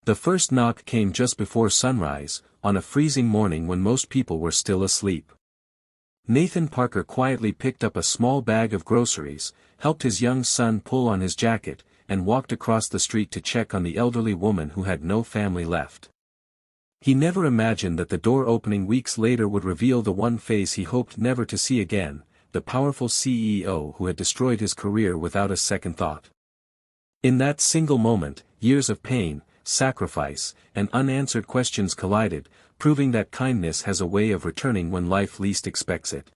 The first knock came just before sunrise, on a freezing morning when most people were still asleep. Nathan Parker quietly picked up a small bag of groceries, helped his young son pull on his jacket, and walked across the street to check on the elderly woman who had no family left. He never imagined that the door opening weeks later would reveal the one face he hoped never to see again, the powerful CEO who had destroyed his career without a second thought. In that single moment, years of pain, sacrifice, and unanswered questions collided, proving that kindness has a way of returning when life least expects it.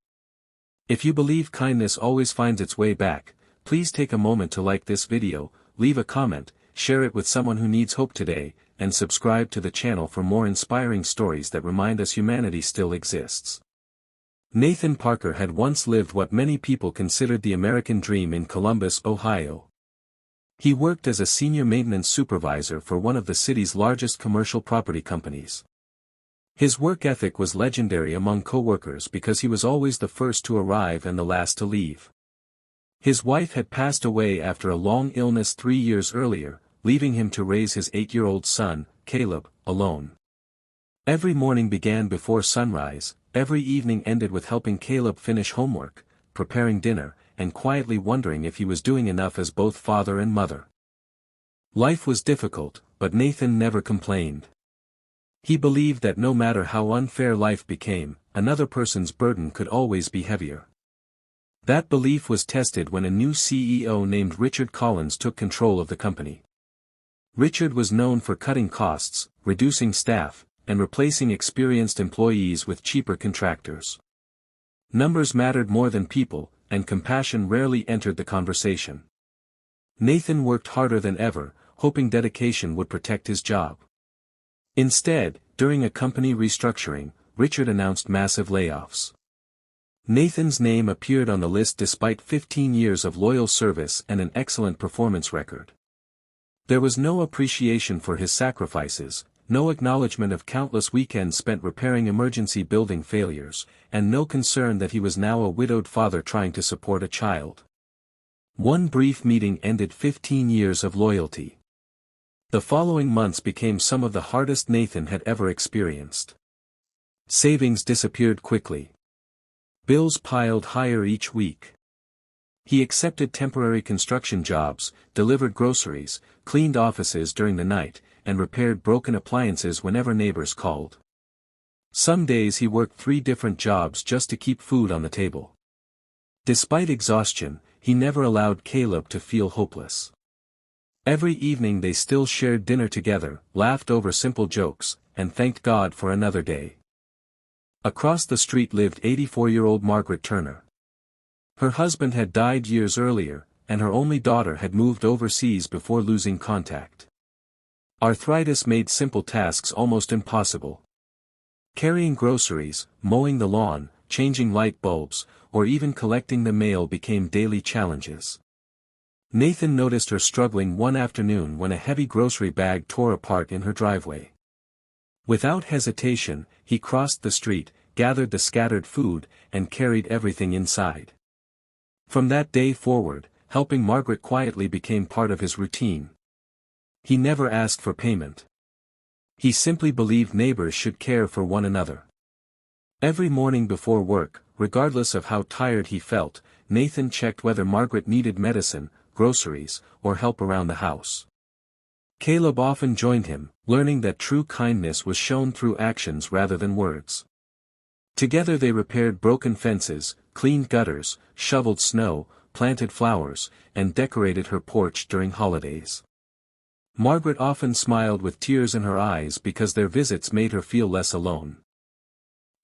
If you believe kindness always finds its way back, please take a moment to like this video, leave a comment, share it with someone who needs hope today, and subscribe to the channel for more inspiring stories that remind us humanity still exists. Nathan Parker had once lived what many people considered the American dream in Columbus, Ohio. He worked as a senior maintenance supervisor for one of the city's largest commercial property companies. His work ethic was legendary among coworkers because he was always the first to arrive and the last to leave. His wife had passed away after a long illness 3 years earlier, leaving him to raise his 8-year-old son, Caleb, alone. Every morning began before sunrise, every evening ended with helping Caleb finish homework, preparing dinner, and quietly wondering if he was doing enough as both father and mother. Life was difficult, but Nathan never complained. He believed that no matter how unfair life became, another person's burden could always be heavier. That belief was tested when a new CEO named Richard Collins took control of the company. Richard was known for cutting costs, reducing staff, and replacing experienced employees with cheaper contractors. Numbers mattered more than people, and compassion rarely entered the conversation. Nathan worked harder than ever, hoping dedication would protect his job. Instead, during a company restructuring, Richard announced massive layoffs. Nathan's name appeared on the list despite 15 years of loyal service and an excellent performance record. There was no appreciation for his sacrifices, no acknowledgement of countless weekends spent repairing emergency building failures, and no concern that he was now a widowed father trying to support a child. One brief meeting ended 15 years of loyalty. The following months became some of the hardest Nathan had ever experienced. Savings disappeared quickly. Bills piled higher each week. He accepted temporary construction jobs, delivered groceries, cleaned offices during the night, and repaired broken appliances whenever neighbors called. Some days he worked 3 different jobs just to keep food on the table. Despite exhaustion, he never allowed Caleb to feel hopeless. Every evening they still shared dinner together, laughed over simple jokes, and thanked God for another day. Across the street lived 84-year-old Margaret Turner. Her husband had died years earlier, and her only daughter had moved overseas before losing contact. Arthritis made simple tasks almost impossible. Carrying groceries, mowing the lawn, changing light bulbs, or even collecting the mail became daily challenges. Nathan noticed her struggling one afternoon when a heavy grocery bag tore apart in her driveway. Without hesitation, he crossed the street, gathered the scattered food, and carried everything inside. From that day forward, helping Margaret quietly became part of his routine. He never asked for payment. He simply believed neighbors should care for one another. Every morning before work, regardless of how tired he felt, Nathan checked whether Margaret needed medicine, groceries, or help around the house. Caleb often joined him, learning that true kindness was shown through actions rather than words. Together they repaired broken fences, cleaned gutters, shoveled snow, planted flowers, and decorated her porch during holidays. Margaret often smiled with tears in her eyes because their visits made her feel less alone.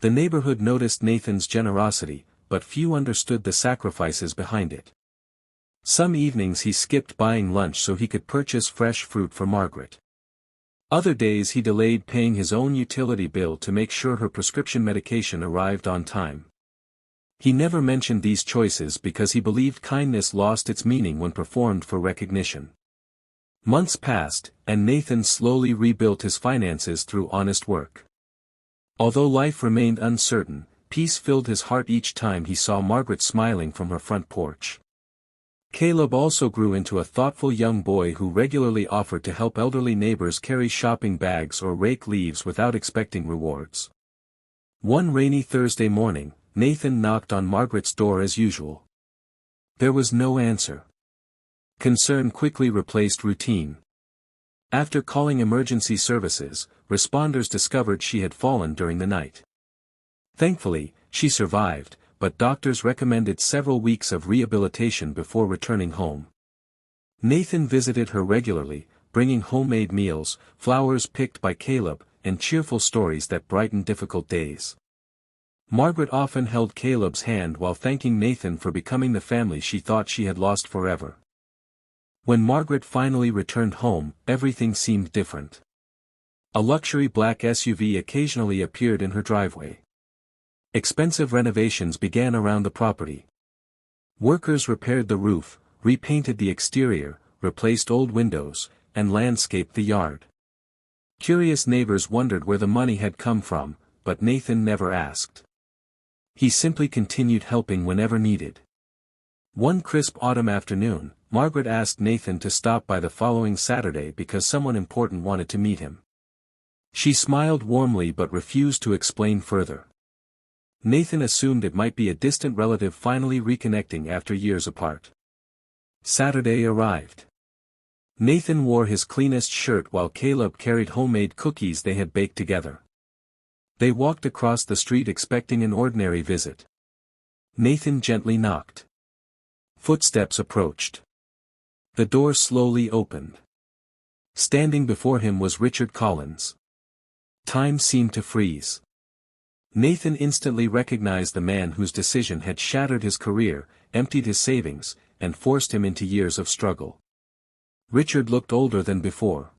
The neighborhood noticed Nathan's generosity, but few understood the sacrifices behind it. Some evenings he skipped buying lunch so he could purchase fresh fruit for Margaret. Other days he delayed paying his own utility bill to make sure her prescription medication arrived on time. He never mentioned these choices because he believed kindness lost its meaning when performed for recognition. Months passed, and Nathan slowly rebuilt his finances through honest work. Although life remained uncertain, peace filled his heart each time he saw Margaret smiling from her front porch. Caleb also grew into a thoughtful young boy who regularly offered to help elderly neighbors carry shopping bags or rake leaves without expecting rewards. One rainy Thursday morning, Nathan knocked on Margaret's door as usual. There was no answer. Concern quickly replaced routine. After calling emergency services, responders discovered she had fallen during the night. Thankfully, she survived, but doctors recommended several weeks of rehabilitation before returning home. Nathan visited her regularly, bringing homemade meals, flowers picked by Caleb, and cheerful stories that brightened difficult days. Margaret often held Caleb's hand while thanking Nathan for becoming the family she thought she had lost forever. When Margaret finally returned home, everything seemed different. A luxury black SUV occasionally appeared in her driveway. Expensive renovations began around the property. Workers repaired the roof, repainted the exterior, replaced old windows, and landscaped the yard. Curious neighbors wondered where the money had come from, but Nathan never asked. He simply continued helping whenever needed. One crisp autumn afternoon, Margaret asked Nathan to stop by the following Saturday because someone important wanted to meet him. She smiled warmly but refused to explain further. Nathan assumed it might be a distant relative finally reconnecting after years apart. Saturday arrived. Nathan wore his cleanest shirt while Caleb carried homemade cookies they had baked together. They walked across the street expecting an ordinary visit. Nathan gently knocked. Footsteps approached. The door slowly opened. Standing before him was Richard Collins. Time seemed to freeze. Nathan instantly recognized the man whose decision had shattered his career, emptied his savings, and forced him into years of struggle. Richard looked older than before.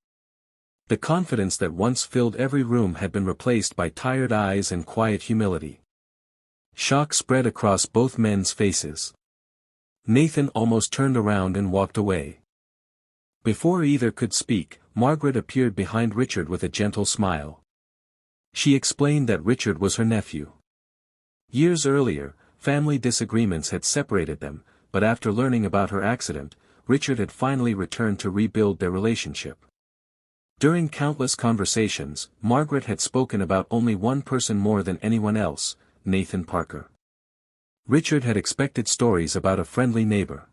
The confidence that once filled every room had been replaced by tired eyes and quiet humility. Shock spread across both men's faces. Nathan almost turned around and walked away. Before either could speak, Margaret appeared behind Richard with a gentle smile. She explained that Richard was her nephew. Years earlier, family disagreements had separated them, but after learning about her accident, Richard had finally returned to rebuild their relationship. During countless conversations, Margaret had spoken about only one person more than anyone else, Nathan Parker. Richard had expected stories about a friendly neighbor.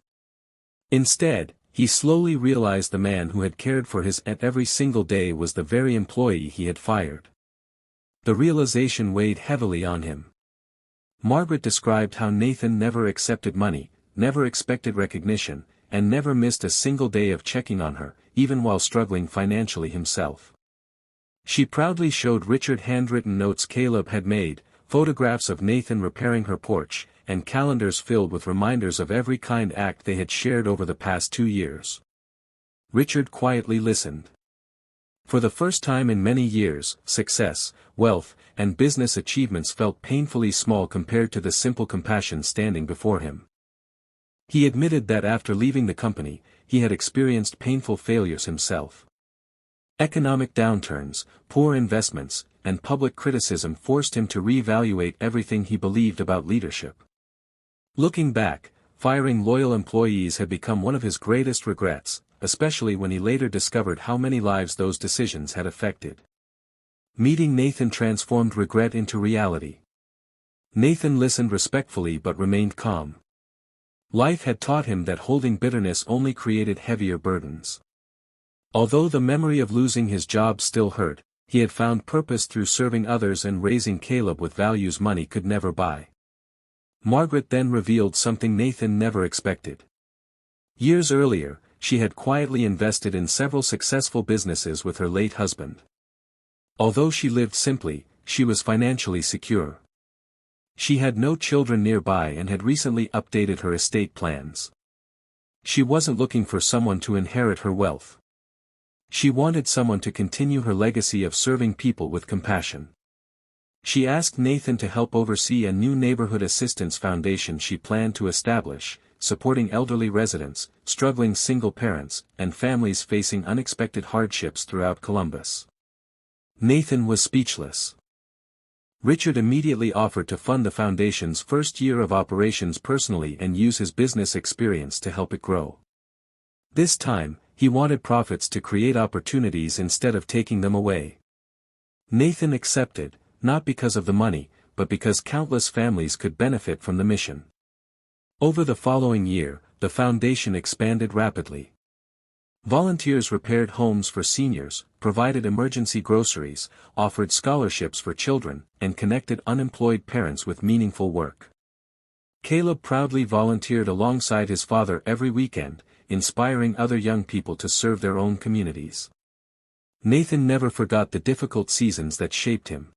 Instead, he slowly realized the man who had cared for his aunt every single day was the very employee he had fired. The realization weighed heavily on him. Margaret described how Nathan never accepted money, never expected recognition, and never missed a single day of checking on her, even while struggling financially himself. She proudly showed Richard handwritten notes Caleb had made, photographs of Nathan repairing her porch, and calendars filled with reminders of every kind act they had shared over the past 2 years. Richard quietly listened. For the first time in many years, success, wealth, and business achievements felt painfully small compared to the simple compassion standing before him. He admitted that after leaving the company, he had experienced painful failures himself. Economic downturns, poor investments, and public criticism forced him to reevaluate everything he believed about leadership. Looking back, firing loyal employees had become one of his greatest regrets, especially when he later discovered how many lives those decisions had affected. Meeting Nathan transformed regret into reality. Nathan listened respectfully but remained calm. Life had taught him that holding bitterness only created heavier burdens. Although the memory of losing his job still hurt, he had found purpose through serving others and raising Caleb with values money could never buy. Margaret then revealed something Nathan never expected. Years earlier, she had quietly invested in several successful businesses with her late husband. Although she lived simply, she was financially secure. She had no children nearby and had recently updated her estate plans. She wasn't looking for someone to inherit her wealth. She wanted someone to continue her legacy of serving people with compassion. She asked Nathan to help oversee a new neighborhood assistance foundation she planned to establish, supporting elderly residents, struggling single parents, and families facing unexpected hardships throughout Columbus. Nathan was speechless. Richard immediately offered to fund the foundation's first year of operations personally and use his business experience to help it grow. This time, he wanted profits to create opportunities instead of taking them away. Nathan accepted, not because of the money, but because countless families could benefit from the mission. Over the following year, the foundation expanded rapidly. Volunteers repaired homes for seniors, provided emergency groceries, offered scholarships for children, and connected unemployed parents with meaningful work. Caleb proudly volunteered alongside his father every weekend, inspiring other young people to serve their own communities. Nathan never forgot the difficult seasons that shaped him.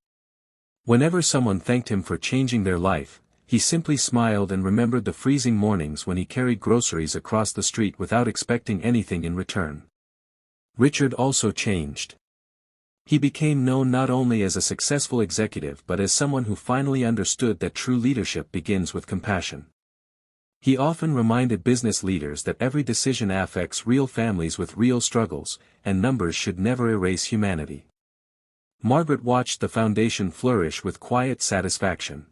Whenever someone thanked him for changing their life, he simply smiled and remembered the freezing mornings when he carried groceries across the street without expecting anything in return. Richard also changed. He became known not only as a successful executive but as someone who finally understood that true leadership begins with compassion. He often reminded business leaders that every decision affects real families with real struggles, and numbers should never erase humanity. Margaret watched the foundation flourish with quiet satisfaction.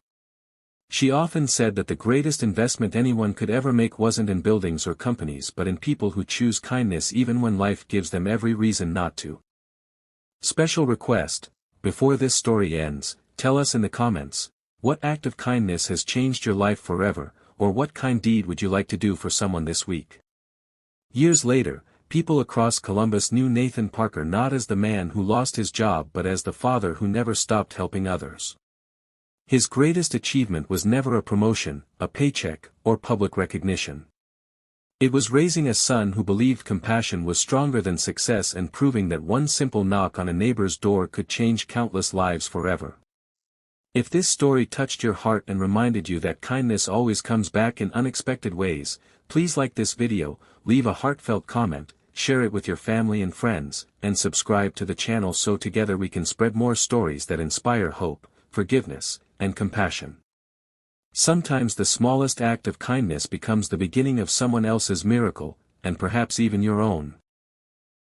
She often said that the greatest investment anyone could ever make wasn't in buildings or companies but in people who choose kindness even when life gives them every reason not to. Special request: before this story ends, tell us in the comments, what act of kindness has changed your life forever, or what kind deed would you like to do for someone this week? Years later, people across Columbus knew Nathan Parker not as the man who lost his job but as the father who never stopped helping others. His greatest achievement was never a promotion, a paycheck, or public recognition. It was raising a son who believed compassion was stronger than success and proving that one simple knock on a neighbor's door could change countless lives forever. If this story touched your heart and reminded you that kindness always comes back in unexpected ways, please like this video, leave a heartfelt comment, share it with your family and friends, and subscribe to the channel so together we can spread more stories that inspire hope, forgiveness, and compassion. Sometimes the smallest act of kindness becomes the beginning of someone else's miracle, and perhaps even your own.